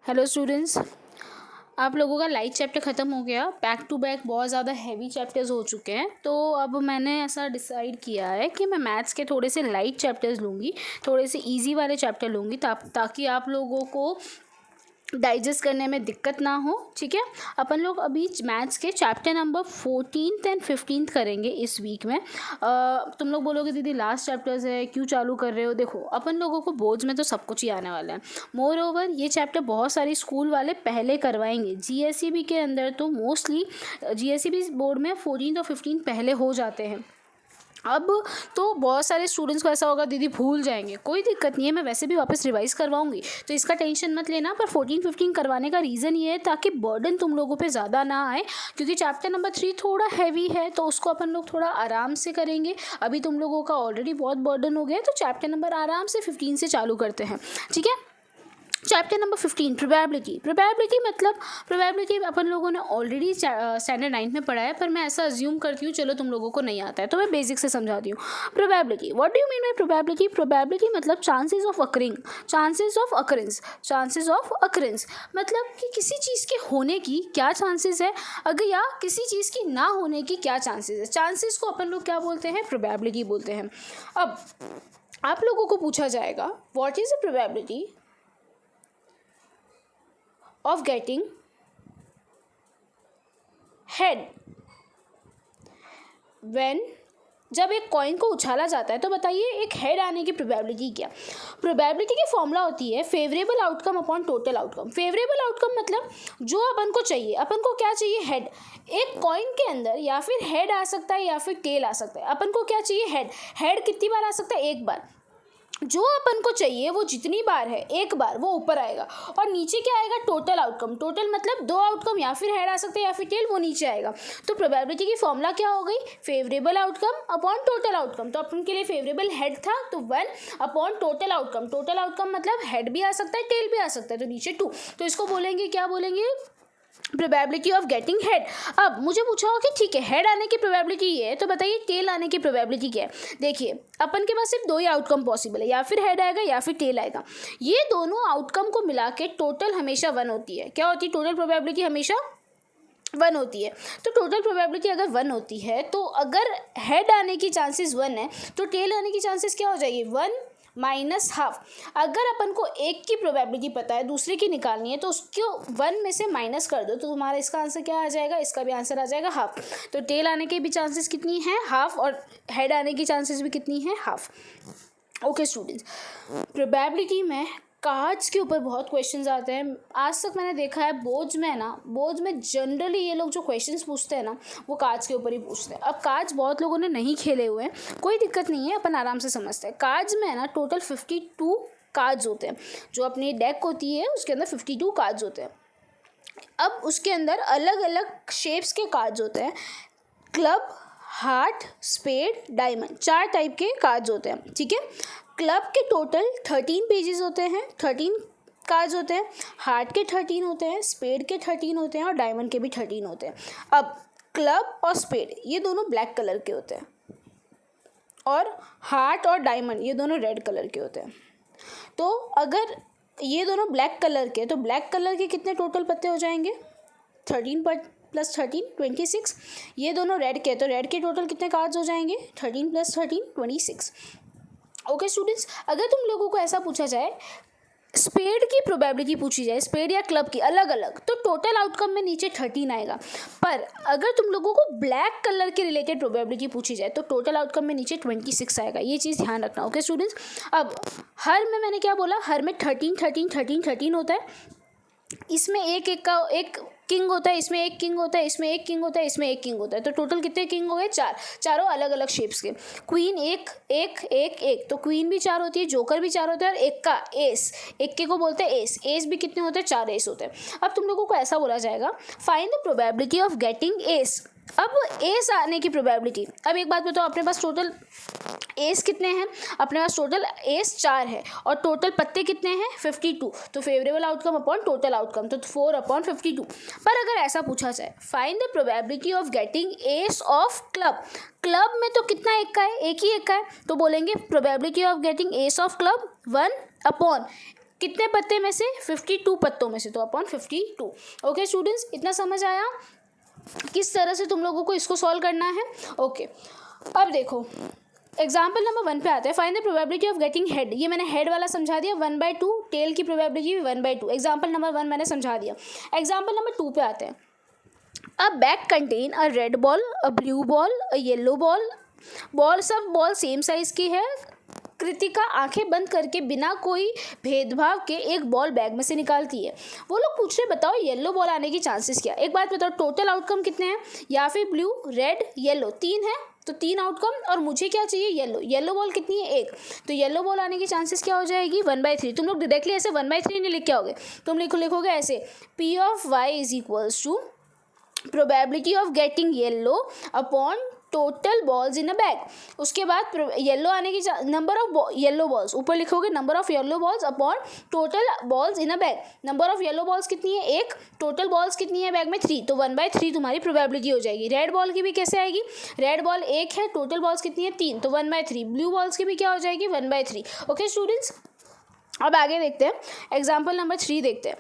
Hello students, आप लोगों का लाइट चैप्टर ख़त्म हो गया। बैक टू बैक बहुत ज़्यादा हैवी चैप्टर्स हो चुके हैं, तो अब मैंने ऐसा डिसाइड किया है कि मैं मैथ्स के थोड़े से लाइट चैप्टर्स लूँगी, थोड़े से इजी वाले चैप्टर लूँगी ताकि आप लोगों को डाइजेस्ट करने में दिक्कत ना हो। ठीक है, अपन लोग अभी मैथ्स के chapter number 14th and 15th करेंगे इस वीक में। तुम लोग बोलोगे दीदी लास्ट चैप्टर्स है, क्यों चालू कर रहे हो? देखो, अपन लोगों को बोर्ड्स में तो सब कुछ ही आने वाला है। मोर ओवर ये चैप्टर बहुत सारी स्कूल वाले पहले करवाएंगे। जीएसईबी के अंदर तो मोस्टली जीएसईबी बोर्ड में 14th और 15th पहले हो जाते हैं। अब तो बहुत सारे स्टूडेंट्स को ऐसा होगा दीदी भूल जाएंगे, कोई दिक्कत नहीं है, मैं वैसे भी वापस रिवाइज करवाऊंगी, तो इसका टेंशन मत लेना। पर 14-15 करवाने का रीज़न ये है ताकि बर्डन तुम लोगों पे ज़्यादा ना आए, क्योंकि चैप्टर नंबर 3 थोड़ा हैवी है, तो उसको अपन लोग थोड़ा आराम से करेंगे। अभी तुम लोगों का ऑलरेडी बहुत बर्डन हो गया है, तो चैप्टर नंबर आराम से 15 से चालू करते हैं। ठीक है, चैप्टर नंबर 15 प्रोबेबिलिटी मतलब प्रोबेबिलिटी अपन लोगों ने ऑलरेडी स्टैंडर्ड 9 में पढ़ा है, पर मैं ऐसा अज्यूम करती हूँ चलो तुम लोगों को नहीं आता है, तो मैं बेसिक से समझाती हूँ। Probability, what do you mean by probability? Probability मतलब chances of occurring, chances of occurrence मतलब कि किसी चीज़ के होने की क्या चांसेस है, अगर या किसी चीज़ की ना होने की क्या चांसेस है। चांसेस को अपन लोग क्या बोलते हैं? प्रोबेबिलिटी बोलते हैं। अब आप लोगों को पूछा जाएगा what is the probability of getting head when जब एक कॉइन को उछाला जाता है, तो बताइए एक हेड आने की प्रोबेबिलिटी क्या? प्रोबेबिलिटी की फॉर्मूला होती है favourable outcome upon total outcome. Favourable outcome मतलब जो अपन को चाहिए, अपन को क्या चाहिए? हेड। एक कॉइन के अंदर या फिर हेड आ सकता है या फिर टेल आ सकता है। अपन को क्या चाहिए? हेड। हेड कितनी बार आ सकता है? एक बार। जो अपन को चाहिए वो जितनी बार है एक बार वो ऊपर आएगा, और नीचे क्या आएगा? Total outcome. टोटल मतलब दो आउटकम, या फिर हेड आ सकते हैं या फिर टेल, वो नीचे आएगा। तो प्रोबेबिलिटी की फॉर्मूला क्या हो गई? Favourable outcome upon total outcome. तो अपन के लिए फेवरेबल हेड था, तो 1 upon total outcome. Total outcome मतलब हेड भी आ सकता है, टेल भी आ सकता है, तो नीचे 2। तो इसको बोलेंगे, क्या बोलेंगे? Probability of getting head. अब मुझे पूछा हो कि ठीक है हेड आने की प्रोबेबिलिटी ये है, तो बताइए टेल आने की प्रोबेबिलिटी क्या है? देखिए, अपन के पास सिर्फ दो ही आउटकम पॉसिबल है, या फिर हेड आएगा या फिर टेल आएगा। ये दोनों आउटकम को मिला के टोटल हमेशा 1 होती है। क्या होती है? टोटल प्रोबेबिलिटी हमेशा 1 होती है। तो टोटल प्रोबेबिलिटी अगर 1 होती है, तो अगर हेड आने की चांसेस 1 है, तो टेल आने की चांसेस क्या हो जाएगी? 1 माइनस हाफ। अगर अपन को एक की प्रोबेबिलिटी पता है, दूसरे की निकालनी है, तो उसको 1 में से माइनस कर दो, तो तुम्हारा इसका आंसर क्या आ जाएगा? इसका भी आंसर आ जाएगा हाफ। तो टेल आने के भी चांसेस कितनी है? हाफ। और हेड आने की चांसेस भी कितनी है? हाफ। ओके स्टूडेंट्स, प्रोबेबिलिटी में कार्ड्स के ऊपर बहुत क्वेश्चंस आते हैं। आज तक मैंने देखा है बोर्ड्स में जनरली ये लोग जो क्वेश्चंस पूछते हैं ना, वो कार्ड्स के ऊपर ही पूछते हैं। अब कार्ड्स बहुत लोगों ने नहीं खेले हुए हैं, कोई दिक्कत नहीं है, अपन आराम से समझते हैं। कार्ड्स में है ना टोटल 52 कार्ड्स होते हैं। जो अपनी डेक होती है उसके अंदर 52 कार्ड्स होते हैं। अब उसके अंदर अलग अलग शेप्स के कार्ड्स होते हैं। Club, heart, spade, diamond, 4 type के कार्ड्स होते हैं। ठीक है, क्लब के टोटल 13 पेजेस होते हैं, 13 कार्ड्स होते हैं। हार्ट के 13 होते हैं, स्पेड के 13 होते हैं, और डायमंड के भी 13 होते हैं। अब क्लब और स्पेड ये दोनों ब्लैक कलर के होते हैं, और हार्ट और डायमंड ये दोनों रेड कलर के होते हैं। तो अगर ये दोनों ब्लैक कलर के, तो ब्लैक कलर के कितने टोटल पत्ते हो जाएंगे? 13 प्लस 13 26। ये दोनों रेड के, तो रेड के टोटल कितने कार्ड्स हो जाएंगे? 13 प्लस 13 26। ओके स्टूडेंट्स, अगर तुम लोगों को ऐसा पूछा जाए, स्पेड की प्रोबेबिलिटी पूछी जाए, स्पेड या क्लब की अलग अलग, तो टोटल आउटकम में नीचे 13 आएगा। पर अगर तुम लोगों को ब्लैक कलर के रिलेटेड प्रोबेबिलिटी पूछी जाए, तो टोटल आउटकम में नीचे 26 आएगा। ये चीज़ ध्यान रखना। ओके स्टूडेंट्स, अब हर में मैंने क्या बोला? हर में 13 13 13 13 होता है। इसमें एक किंग होता है, इसमें एक किंग होता है, इसमें एक किंग होता है, इसमें एक किंग होता है। तो टोटल कितने किंग हो गए? 4। चारों अलग अलग शेप्स के। क्वीन एक एक एक एक, तो क्वीन भी 4 होती है, जोकर भी 4 होता है, और एक का एस, एक के को बोलते हैं एस। एस भी कितने होते हैं? 4 एस होते हैं। अब तुम लोगों को ऐसा बोला जाएगा, find the probability of getting S. अब एस आने की प्रोबेबिलिटी, अब एक बात बताओ, अपने पास टोटल एस कितने हैं? अपने पास टोटल एस 4 है, और टोटल पत्ते कितने हैं? 52। तो favourable outcome upon total outcome, तो 4 अपॉन 52। पर अगर ऐसा पूछा जाए, find the probability of getting S of club. Club में तो कितना एक का है? एक ही एक का है, तो बोलेंगे probability of getting S of club 1 upon कितने पत्ते में से? 52 पत्तों में से, तो अपॉन 52। ओके स्टूडेंट्स, इतना समझ आया किस तरह से तुम लोगों को इसको सॉल्व करना है? ओके, अब देखो एग्जाम्पल नंबर 1 पे आते हैं। Find the probability of getting head. ये मैंने हेड वाला समझा दिया 1/2, टेल की प्रोबेबिलिटी 1/2। एग्जाम्पल नंबर 1 मैंने समझा दिया। एग्जाम्पल नंबर 2 पे आते हैं। अ bag contain a red ball, a blue ball, a yellow ball. सब बॉल सेम साइज की है। कृतिका आंखें बंद करके बिना कोई भेदभाव के एक बॉल बैग में से निकालती है। वो लोग पूछ रहे बताओ येलो बॉल आने की चांसेस क्या? एक बात बताओ, टोटल आउटकम कितने हैं? या फिर ब्लू, रेड, येलो, 3 है, तो 3 आउटकम, और मुझे क्या चाहिए? येलो बॉल कितनी है? 1। तो येलो बॉल आने की चांसेस क्या हो जाएगी? 1/3। तुम लोग डायरेक्टली ऐसे 1/3 नहीं लिख के आओगे, तुम लिखोगे ऐसे P of y is equals to probability of getting yellow upon total balls in a bag. उसके बाद येलो आने की नंबर ऑफ येलो बॉल्स, ऊपर लिखोगे number of yellow balls upon total balls in a bag. Number of yellow balls कितनी है? 1। Total balls कितनी है बैग में? 3। तो 1/3 तुम्हारी प्रोबेबिलिटी हो जाएगी। रेड बॉल की भी कैसे आएगी? रेड बॉल 1 है, टोटल बॉल्स कितनी है? 3, तो 1/3। ब्लू बॉल्स की भी क्या हो जाएगी? 1/3। ओके स्टूडेंट्स, अब आगे देखते हैं। एग्जाम्पल नंबर 3 देखते हैं।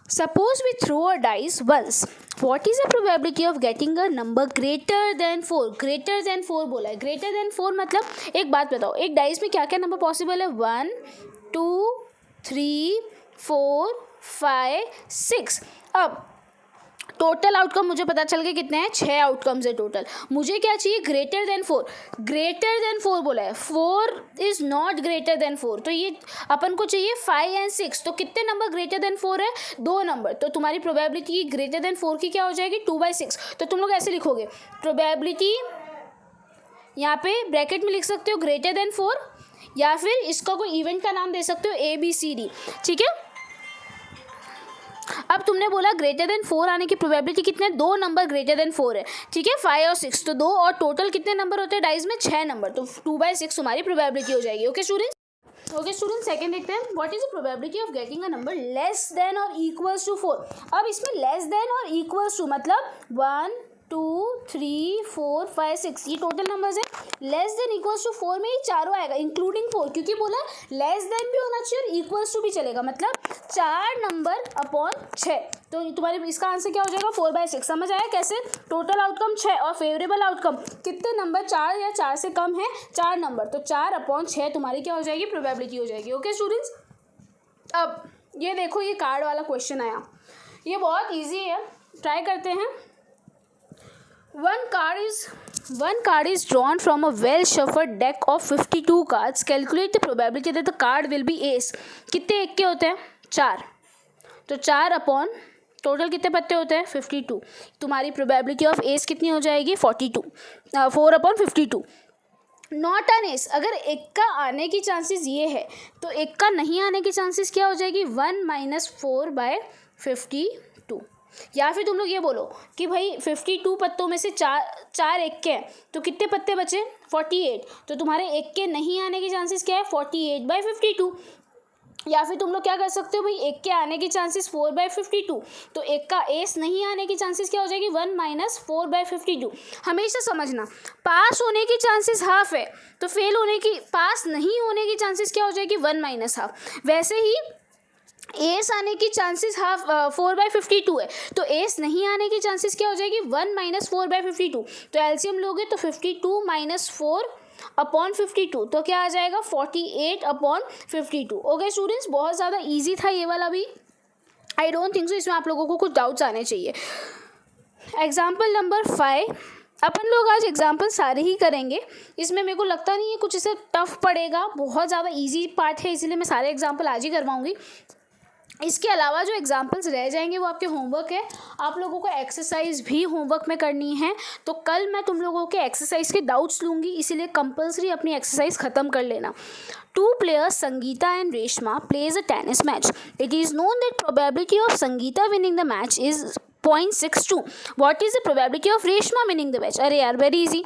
Suppose we throw a dice once. What is the probability of getting a number greater than 4? Greater than 4 बोला है। Greater than 4 मतलब एक बात बताओ, एक डाइस में क्या क्या नंबर पॉसिबल है? 1, 2, 3, 4, 5, 6। अब टोटल आउटकम मुझे पता चल गया कितने हैं? 6 आउटकम्स है टोटल। मुझे क्या चाहिए? Greater than 4। ग्रेटर देन 4 बोला है, 4 इज नॉट ग्रेटर देन 4, तो ये अपन को चाहिए 5 एंड 6। तो कितने नंबर ग्रेटर देन 4 है? 2 नंबर। तो तुम्हारी प्रोबेबिलिटी ग्रेटर देन 4 की क्या हो जाएगी? 2/6। तो तुम लोग ऐसे लिखोगे प्रोबेबिलिटी, यहाँ पे ब्रैकेट में लिख सकते हो ग्रेटर देन 4, या फिर इसका कोई इवेंट का नाम दे सकते हो ABCD। ठीक है, अब तुमने बोला ग्रेटर देन 4 आने की प्रोबेबिलिटी कितने? 2 नंबर ग्रेटर देन 4 है। ठीक है, 5 और 6, तो 2 और टोटल कितने नंबर होते हैं डाइस में? 6 नंबर, तो 2/6 तुम्हारी प्रोबेबिलिटी हो जाएगी। ओके स्टूडेंट्स, सेकंड देखते हैं। What is the probability of getting a number less than और इक्वल्स टू 4? अब इसमें लेस देन और इक्वल्स टू मतलब 1, 2, 3, 4, 5, 6 ये टोटल नंबर्स हैं। लेस देन इक्वल्स टू 4 में ये चारों आएगा इंक्लूडिंग 4, क्योंकि बोला लेस देन भी होना चाहिए और इक्वल्स टू भी चलेगा, मतलब 4 नंबर अपॉन 6। तो तुम्हारे इसका आंसर क्या हो जाएगा? 4/6। समझ आया कैसे? टोटल आउटकम 6 और फेवरेबल आउटकम कितने नंबर? 4 या 4 से कम है 4 नंबर, तो 4/6 तुम्हारी क्या हो जाएगी? प्रोबेबिलिटी हो जाएगी। ओके स्टूडेंट्स, अब ये देखो, ये कार्ड वाला क्वेश्चन आया, ये बहुत ईजी है, ट्राई करते हैं। One card is drawn from a well-shuffled deck of 52 cards. Calculate the probability that the card will be ace. कितने एक के होते हैं? 4। तो 4 अपॉन टोटल कितने पत्ते होते हैं? 52। तुम्हारी प्रोबेबिलिटी ऑफ एस कितनी हो जाएगी? 42। 4/52। नॉट एन एस, अगर एक का आने की चांसेस ये है, तो एक का नहीं आने की चांसेस क्या हो जाएगी? 1 - 4/52। या फिर तुम लोग ये बोलो कि भाई 52 पत्तों में से 4 एक के हैं, तो कितने पत्ते बचे? 48। तो तुम्हारे एक के नहीं आने की चांसेस क्या है? 48/52। या फिर तुम लोग क्या कर सकते हो भाई, एक के आने की चांसेस 4/52, तो एक का एस नहीं आने की चांसेस क्या हो जाएगी? 1 - 4/52। हमेशा समझना, पास होने की चांसेस हाफ है, तो फेल होने की, पास नहीं होने की चांसेस क्या हो जाएगी? 1 - हाफ। वैसे ही एस आने की चांसेस 4/52 है, तो एस नहीं आने की चांसेस क्या हो जाएगी? 1 - 4/52। तो एलसीएम लोगे तो 52 - 4/52, तो क्या आ जाएगा? 48/52। ओके स्टूडेंट्स, बहुत ज़्यादा इजी था ये वाला भी। आई डोंट थिंक सो इसमें आप लोगों को कुछ डाउट्स आने चाहिए। एग्जाम्पल नंबर 5, अपन लोग आज एग्जाम्पल सारे ही करेंगे, इसमें मेरे को लगता नहीं है कुछ इसे टफ पड़ेगा, बहुत ज़्यादा इजी पार्ट है, इसीलिए मैं सारे एग्जाम्पल आज ही करवाऊँगी। इसके अलावा जो एग्जाम्पल्स रह जाएंगे वो आपके होमवर्क है, आप लोगों को एक्सरसाइज भी होमवर्क में करनी है, तो कल मैं तुम लोगों के एक्सरसाइज के डाउट्स लूँगी, इसीलिए कंपल्सरी अपनी एक्सरसाइज ख़त्म कर लेना। 2 players Sangeeta and Reshma plays a tennis match. It is known that probability of Sangeeta winning the match is 0.62. What is the probability of Reshma winning the match? अरे यार very easy,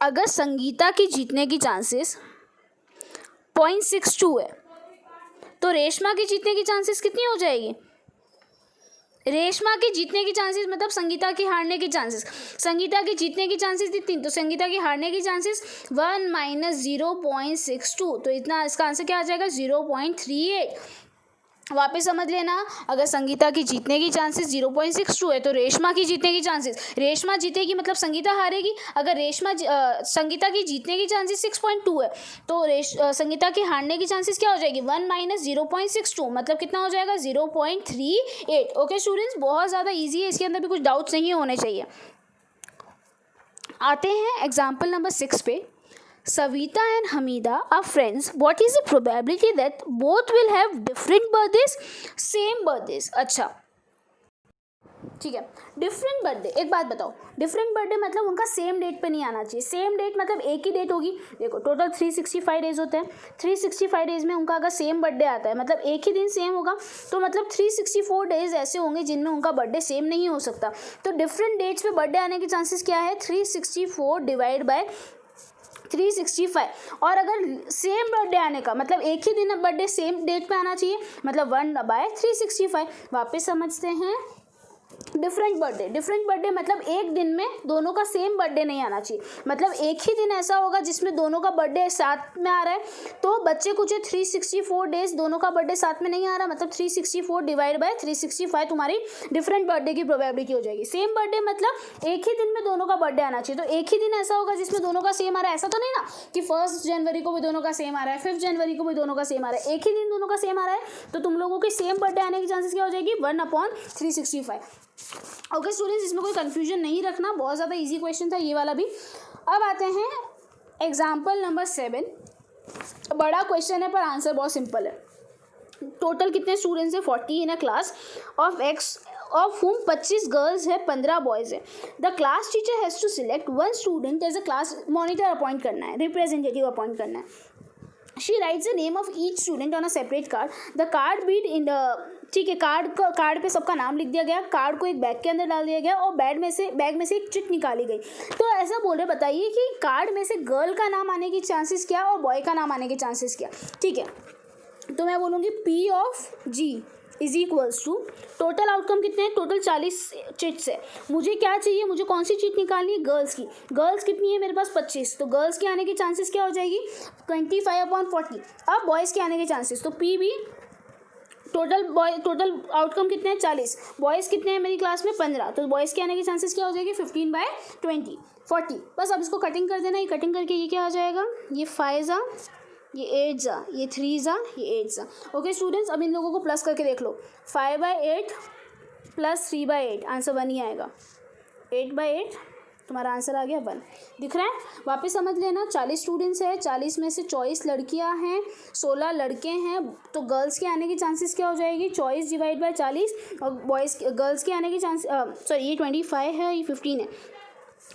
अगर संगीता की जीतने की chances 0.62 है, तो रेशमा की जीतने की चांसेस कितनी हो जाएगी? रेशमा के जीतने की चांसेस मतलब संगीता के हारने के चांसेस। संगीता के जीतने की चांसेस थी 3, तो संगीता के हारने की चांसेस 1 माइनस 0.62, तो इतना इसका आंसर क्या आ जाएगा 0.38। वापस समझ लेना, अगर संगीता की जीतने की चांसेस 0.62 है तो रेशमा की जीतने की चांसेस, रेशमा जीतेगी मतलब संगीता हारेगी। अगर संगीता की जीतने की चांसेस 6.2 है तो संगीता के हारने की चांसेस क्या हो जाएगी 1 माइनस 0.62 मतलब कितना हो जाएगा 0.38। ओके स्टूडेंट्स, बहुत ज़्यादा ईजी है, इसके अंदर भी कुछ डाउट्स नहीं होने चाहिए। आते हैं एग्जाम्पल नंबर 6 पे। Savita and Hamida are friends. What is the probability that both will have different birthdays? Same birthdays. अच्छा ठीक है, डिफरेंट बर्थडे। एक बात बताओ, डिफरेंट बर्थडे मतलब उनका सेम डेट पे नहीं आना चाहिए। सेम डेट मतलब एक ही डेट होगी। देखो टोटल 365 डेज होते हैं, 365 डेज में उनका अगर सेम बर्थडे आता है मतलब एक ही दिन सेम होगा, तो मतलब 364 डेज ऐसे होंगे जिनमें उनका बर्थडे सेम नहीं हो सकता। तो डिफरेंट डेट्स पे बर्थडे आने के चांसेस क्या है 364 डिवाइड बाय 365। और अगर सेम बर्थडे आने का मतलब एक ही दिन बर्थडे सेम डेट पे आना चाहिए, मतलब 1/365। वापस समझते हैं डिफरेंट बर्थडे। डिफरेंट बर्थडे मतलब एक दिन में दोनों का सेम बर्थडे नहीं आना चाहिए, मतलब एक ही दिन ऐसा होगा जिसमें दोनों का बर्थडे साथ में आ रहा है, तो बच्चे कुछ 364 डेज दोनों का बर्थडे साथ में नहीं आ रहा, मतलब 364 डिवाइड बाय 365 तुम्हारी डिफरेंट बर्थडे की प्रोबेबिलिटी हो जाएगी। सेम बर्थडे मतलब एक ही दिन में दोनों का बर्थडे आना चाहिए, तो एक ही दिन ऐसा होगा जिसमें दोनों का सेम आ रहा है। ऐसा तो नहीं ना कि 1 जनवरी को भी दोनों का सेम आ रहा है, 5 जनवरी को भी दोनों का सेम आ रहा है, एक ही दिन दोनों का सेम आ रहा है, तो तुम लोगों के सेम बर्थडे आने की चांसेस क्या हो जाएगी 1/365। ओके स्टूडेंट्स, इसमें कोई कंफ्यूजन नहीं रखना, बहुत ज़्यादा इजी क्वेश्चन था ये वाला भी। अब आते हैं एग्जाम्पल नंबर 7। बड़ा क्वेश्चन है पर आंसर बहुत सिंपल है। टोटल कितने स्टूडेंट्स हैं 40 in a class of whom 25 girls है 15 बॉयज़ है। The class teacher has to select 1 student as a class monitor appoint करना है, रिप्रेजेंटेटिव अपॉइंट करना है। She writes the name of each student on a separate card. The card bead in the ठीक है, card पे सबका नाम लिख दिया गया, कार्ड को एक बैग के अंदर डाल दिया गया और बैग में से एक चिट निकाली गई। तो ऐसा बोल रहे, बताइए कि कार्ड में से गर्ल का नाम आने की चांसेस क्या और बॉय का नाम आने के चांसेस क्या। ठीक है, तो मैं बोलूँगी P of G is equals to total outcome कितने हैं, टोटल 40 चिट्स है। मुझे क्या चाहिए, मुझे कौन सी चिट निकालनी है, गर्ल्स की। गर्ल्स कितनी है मेरे पास 25, तो गर्ल्स के आने की चांसेस क्या हो जाएगी 25/40। अब बॉयज़ के आने के चांसेस, तो पी भी टोटल आउटकम कितने हैं 40, बॉयज़ कितने हैं मेरी क्लास में 15, तो बॉयज़ के आने की चांसेस क्या हो जाएगी 15/20 40। बस अब इसको कटिंग कर देना, ये कटिंग करके ये क्या आ जाएगा, ये 5 जा, ये 8 जा, ये 3 जा, ये 8 जा। ओके स्टूडेंट्स, अब इन लोगों को प्लस करके देख लो, 5/8 प्लस 3/8 आंसर 1 ही आएगा, 8/8 तुम्हारा आंसर आ गया 1। दिख रहा है, वापस समझ लेना, 40 स्टूडेंट्स है, 40 में से 24 लड़कियां हैं, 16 लड़के हैं, तो गर्ल्स के आने की चांसेस क्या हो जाएगी 24 डिवाइड बाय 40, और गर्ल्स के आने की चांसेस सॉरी ये 25 है, ये 15 है,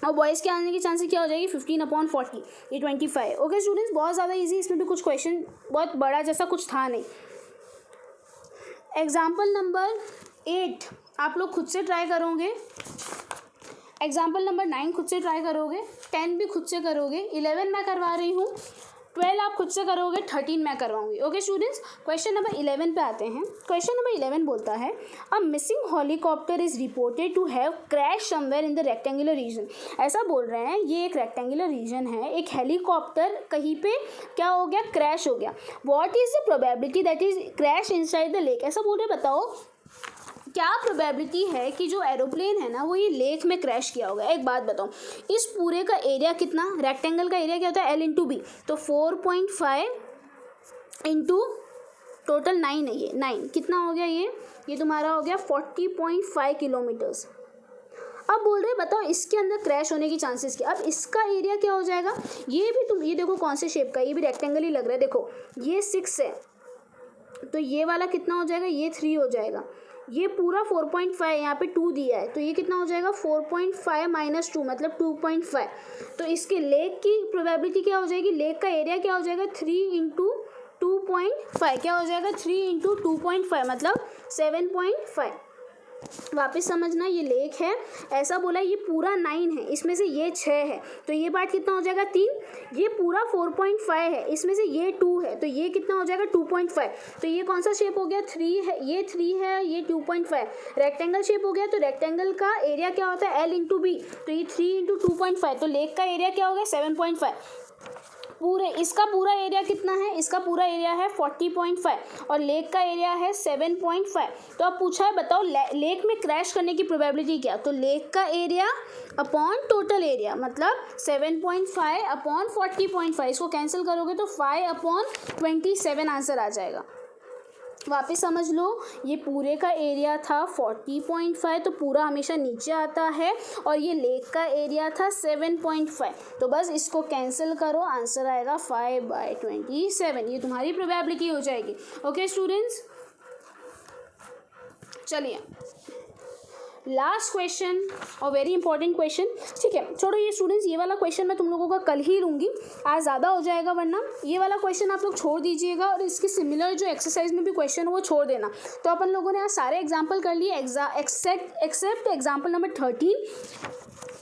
और बॉयज़ के आने की चांसेस क्या हो जाएगी 15/40, ये 25। ओके स्टूडेंट्स, बहुत ज़्यादा इजी, इसमें भी कुछ क्वेश्चन बहुत बड़ा जैसा कुछ था नहीं। एग्जाम्पल नंबर 8 आप लोग खुद से ट्राई करोगे, एग्जाम्पल नंबर 9 खुद से ट्राई करोगे, 10 भी खुद से करोगे, 11 मैं करवा रही हूँ, 12 आप खुद से करोगे, 13 मैं करवाऊंगी। ओके स्टूडेंट्स, क्वेश्चन नंबर 11 पे आते हैं। क्वेश्चन नंबर 11 बोलता है a missing helicopter is reported to have crash somewhere in the rectangular region. ऐसा बोल रहे हैं, ये एक रेक्टेंगुलर रीजन है, एक हेलीकॉप्टर कहीं पे क्या हो गया, क्रैश हो गया। What is the probability that is crash inside the lake. ऐसा बोल रहे, बताओ क्या प्रोबेबिलिटी है कि जो एरोप्लेन है ना वो ये लेक में क्रैश किया होगा। एक बात बताओ, इस पूरे का एरिया कितना, रेक्टेंगल का एरिया क्या होता है L × B, तो 4.5 इंटू टोटल 9 है, ये 9 कितना हो गया, ये तुम्हारा हो गया 40.5 किलोमीटर्स। अब बोल रहे बताओ इसके अंदर क्रैश होने की चांसेस क्या। अब इसका एरिया क्या हो जाएगा, ये भी तुम ये देखो कौन से शेप का, ये भी रेक्टेंगल ही लग रहा है, देखो ये 6 है, तो ये वाला कितना हो जाएगा, ये 3 हो जाएगा, ये पूरा 4.5, यहाँ पे 2 दिया है, तो ये कितना हो जाएगा 4.5 - 2 मतलब 2.5। तो इसके लेक की प्रोबेबिलिटी क्या हो जाएगी, लेक का एरिया क्या हो जाएगा 3 × 2.5, क्या हो जाएगा 3 × 2.5 मतलब 7.5। वापस समझना, ये लेक है, ऐसा बोला ये पूरा 9 है, इसमें से ये 6 है, तो ये पार्ट कितना हो जाएगा 3। ये पूरा 4.5 है, इसमें से ये 2 है, तो ये कितना हो जाएगा 2.5। तो ये कौन सा शेप हो गया 3 है, ये 3 है, ये 2.5। रेक्टेंगल शेप हो गया, तो रेक्टेंगल का एरिया क्या होता है L/B, तो ये 3 × 2.5, तो लेक का एरिया क्या हो गया 7.5। पूरे इसका पूरा एरिया कितना है, इसका पूरा एरिया है 40.5 और लेक का एरिया है 7.5। तो अब पूछा है बताओ लेक में क्रैश करने की प्रोबेबिलिटी क्या, तो लेक का एरिया अपॉन टोटल एरिया, मतलब 7.5 अपॉन 40.5, इसको कैंसिल करोगे तो 5/27 आंसर आ जाएगा। वापस समझ लो, ये पूरे का एरिया था 40.5, तो पूरा हमेशा नीचे आता है, और ये लेक का एरिया था 7.5, तो बस इसको कैंसिल करो, आंसर आएगा 5/27। ये तुम्हारी प्रोबेबिलिटी हो जाएगी। ओके स्टूडेंट्स, चलिए लास्ट क्वेश्चन और वेरी इंपॉर्टेंट क्वेश्चन। ठीक है, छोड़ो ये स्टूडेंट्स, ये वाला क्वेश्चन मैं तुम लोगों का कल ही लूँगी, आज ज़्यादा हो जाएगा, वरना ये वाला क्वेश्चन आप लोग छोड़ दीजिएगा, और इसके सिमिलर जो एक्सरसाइज में भी क्वेश्चन हो वो छोड़ देना। तो अपन लोगों ने आज सारे एग्जाम्पल कर लिए एक्सेप्ट एग्जाम्पल नंबर 13।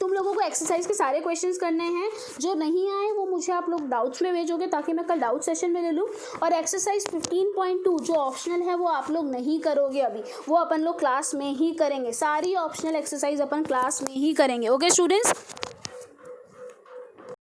तुम लोगों को एक्सरसाइज के सारे क्वेश्चंस करने हैं, जो नहीं आए वो मुझे आप लोग डाउट्स में भेजोगे, ताकि मैं कल डाउट सेशन में ले लूँ। और एक्सरसाइज 15.2 जो ऑप्शनल है वो आप लोग नहीं करोगे अभी, वो अपन लोग क्लास में ही करेंगे, सारी ऑप्शनल एक्सरसाइज अपन क्लास में ही करेंगे। Okay students.